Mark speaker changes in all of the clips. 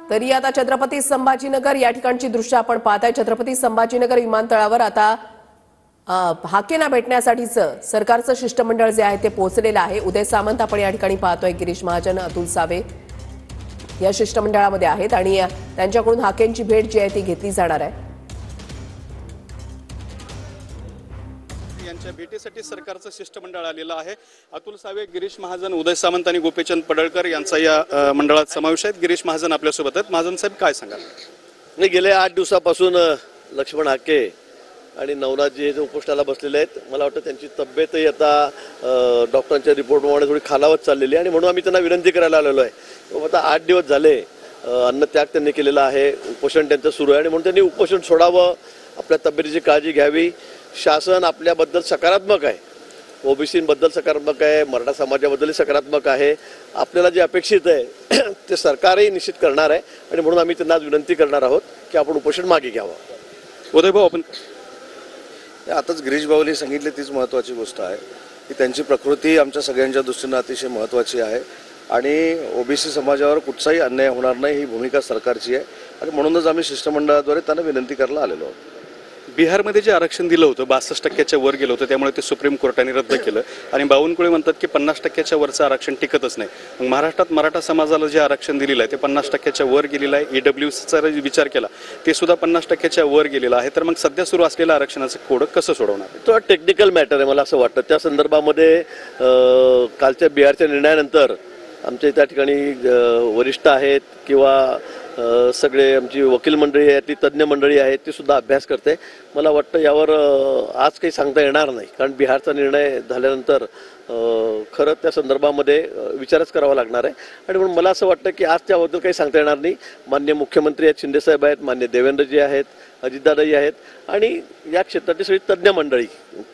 Speaker 1: तरी आता छत्रपती संभाजीनगर या ठिकाणची दृश्य आपण पाहताय। छत्रपती संभाजीनगर विमानतळावर आता हाकेना भेटण्यासाठीचं सरकारचं शिष्टमंडळ जे आहे ते पोहोचलेलं आहे। उदय सामंत आपण या ठिकाणी पाहतोय, गिरीश महाजन, अतुल सावे या शिष्टमंडळामध्ये आहेत आणि त्यांच्याकडून हाकेंची भेट जी आहे ती घेतली जाणार आहे।
Speaker 2: यांच्या भेटीसाठी सरकारचं शिष्टमंडळ आलेलं आहे। अतुल सावे, गिरीश महाजन, उदय सामंत आणि गोपीचंद पडळकर यांचा या मंडळात समावेश आहे। गिरीश महाजन आपल्यासोबत आहेत। महाजन साहेब, काय सांगाल?
Speaker 3: मी गेल्या 8 दिवसापासून लक्ष्मण हाके आणि नवनाथजी हे उपोषणाला बसलेले आहेत। मला वाटतं त्यांची तब्येतही आता डॉक्टरांच्या रिपोर्टप्रमाणे थोडी खालावत चाललेली आहे आणि म्हणून आम्ही त्यांना विनंती करायला आलेलो आहे। आता 8 दिवस झाले अन्नत्याग त्यांनी केलेला आहे, उपोषण त्यांचं सुरू आहे आणि म्हणून त्यांनी उपोषण सोडावं, आपल्या तब्येतीची काळजी घ्यावी। शासन आपल्याबद्दल सकारात्मक आहे, ओबीसींबद्दल सकारात्मक आहे, मराठा समाजाबद्दलही सकारात्मक आहे। आपल्याला जे अपेक्षित आहे ते सरकारही निश्चित करणार आहे आणि म्हणून आम्ही त्यांना आज विनंती करणार आहोत की आपण उपोषण मागे घ्यावं।
Speaker 2: उदय भाऊ, आपण
Speaker 4: आताच गिरीश भाऊनी सांगितले तीच महत्त्वाची गोष्ट आहे की त्यांची प्रकृती आमच्या सगळ्यांच्या दृष्टीने अतिशय महत्त्वाची आहे आणि ओबीसी समाजावर कुठचाही अन्याय होणार नाही ही भूमिका सरकारची आहे आणि म्हणूनच आम्ही शिष्टमंडळाद्वारे त्यांना विनंती करायला आलेलो आहोत।
Speaker 2: बिहारमध्ये जे आरक्षण दिलं होतं 62% वर गेलं होतं, त्यामुळे ते सुप्रीम कोर्टाने रद्द केलं आणि बावनकुळे म्हणतात की 50% वरचं आरक्षण टिकतच नाही। मग महाराष्ट्रात मराठा समाजाला जे आरक्षण दिलेलं आहे ते 50% वर गेलेलं आहे। ईडब्ल्यूसीचा विचार केला ते सुद्धा 50% वर गेलेलं आहे। तर मग सध्या सुरू असलेलं आरक्षणाचं कोड कसं सोडवणार?
Speaker 3: तो टेक्निकल मॅटर आहे मला असं वाटतं। त्या संदर्भामध्ये कालच्या बिहारच्या निर्णयानंतर आमच्या त्या ठिकाणी वरिष्ठ आहेत किंवा सगळे आमची वकील मंडळी आहे, ती तज्ज्ञ मंडळी आहेत, ती सुद्धा अभ्यास करते। मला वाटतं यावर आज काही सांगता येणार नाही, कारण बिहारचा निर्णय झाल्यानंतर खरं त्या संदर्भामध्ये विचारच करावा लागणार आहे आणि म्हणून मला असं वाटतं की आज त्याबद्दल काही सांगता येणार नाही। माननीय मुख्यमंत्री आहेत, शिंदेसाहेब आहेत, माननीय देवेंद्रजी आहेत, अजितदादाजी आहेत आणि या क्षेत्राची सगळी तज्ज्ञ मंडळी,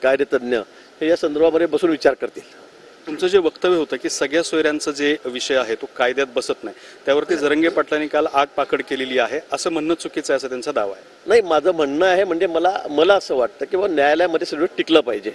Speaker 3: कायदेतज्ञ हे या संदर्भामध्ये बसून विचार करतील।
Speaker 2: तुमचं जे वक्तव्य होतं की सगळ्या सोयऱ्यांचा जे विषय आहे तो कायद्यात बसत नाही, त्यावरती जरंगे पाटलांनी काल आग पाकड केलेली आहे असं म्हणणं चुकीचं आहे असं त्यांचा दावा आहे।
Speaker 3: नाही, माझं म्हणणं आहे म्हणजे मला असं वाटतं की न्यायालयामध्ये सगळं टिकलं पाहिजे।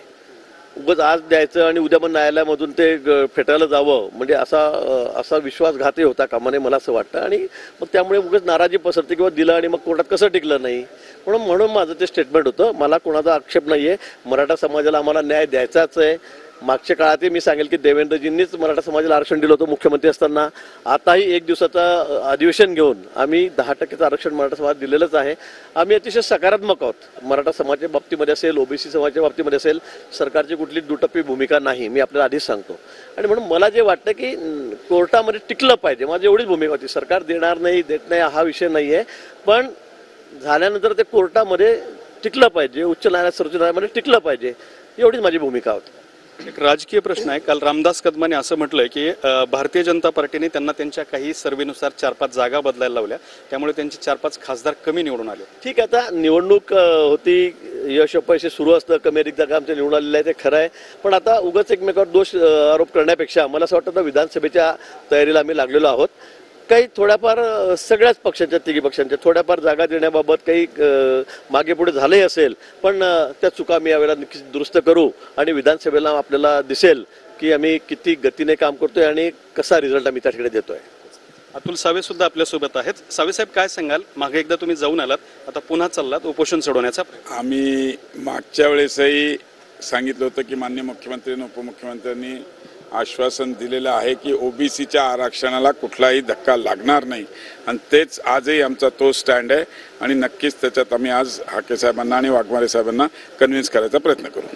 Speaker 3: उगाच आज द्यायचं आणि उद्या पण न्यायालयामधून ते फेटायला जावं म्हणजे असा विश्वासघातही होता कामा नये मला असं वाटतं आणि मग त्यामुळे उगाच नाराजी पसरते किंवा दिलं आणि मग कोर्टात कसं टिकलं नाही। म्हणून माझं ते स्टेटमेंट होतं। मला कोणाचा आक्षेप नाही आहे, मराठा समाजाला आम्हाला न्याय द्यायचाच आहे। मागच्या काळातही मी सांगेल की देवेंद्रजींनीच मराठा समाजाला आरक्षण दिलं होतं मुख्यमंत्री असताना। आताही 1 दिवसाचं अधिवेशन घेऊन आम्ही 10%चं आरक्षण मराठा समाज दिलेलंच आहे। आम्ही अतिशय सकारात्मक आहोत। मराठा समाजाच्या बाबतीमध्ये असेल, ओबीसी समाजाच्या बाबतीमध्ये असेल, सरकारची कुठली दुटप्पी भूमिका नाही, मी आपल्याला आधीच सांगतो। आणि म्हणून मला जे वाटतं की कोर्टामध्ये टिकलं पाहिजे, माझी एवढीच भूमिका होती। सरकार देणार नाही देत नाही हा विषय नाही आहे, पण झाल्यानंतर ते कोर्टामध्ये टिकलं पाहिजे, उच्च न्यायालयात, सर्वोच्च न्यायालयामध्ये टिकलं पाहिजे, एवढीच माझी भूमिका होती।
Speaker 2: एक राजकीय प्रश्न आहे। काल रामदास कदमाने असं म्हटलंय की भारतीय जनता पार्टीने त्यांना त्यांच्या काही सर्वेनुसार 4-5 जागा बदलायला लावल्या, त्यामुळे त्यांचे 4-5 खासदार कमी निवडून आले।
Speaker 3: ठीक आहे, आता निवडणूक होती, यश अपयश सुरू असतं, कमी अधिक जागा आमच्या निवडून आलेल्या आहे ते खरं आहे। पण आता उगाच एकमेकावर दोष आरोप करण्यापेक्षा मला असं वाटतं विधानसभेच्या तयारीला आम्ही लागलेलो आहोत। काही थोड्याफार सगळ्याच पक्षांच्या, तिघी पक्षांच्या थोड्याफार जागा देण्याबाबत काही मागे पुढे झालंही असेल, पण त्या चुका मी यावेळेला नक्कीच दुरुस्त करू आणि विधानसभेला आपल्याला दिसेल की आम्ही किती गतीने काम करतोय आणि कसा रिझल्ट आम्ही त्या ठिकाणी देतोय।
Speaker 2: अतुल सावे सुद्धा आपल्यासोबत आहेत। सावे साहेब, काय सांगाल? मागे एकदा तुम्ही जाऊन आलात, आता पुन्हा चाललात उपोषण सोडवण्याचा?
Speaker 5: आम्ही मागच्या वेळेसही सांगितलं होतं की माननीय मुख्यमंत्री आणि उपमुख्यमंत्र्यांनी आश्वासन दिलेलं आहे की ओबीसीच्या आरक्षणाला कुठलाही धक्का लागणार नाही आणि तेच आजही आमचा तो स्टँड आहे आणि नक्कीच त्याच्यात आम्ही आज हाके साहेबांना आणि वाघमारे साहेबांना कन्व्हिन्स करायचा प्रयत्न करू।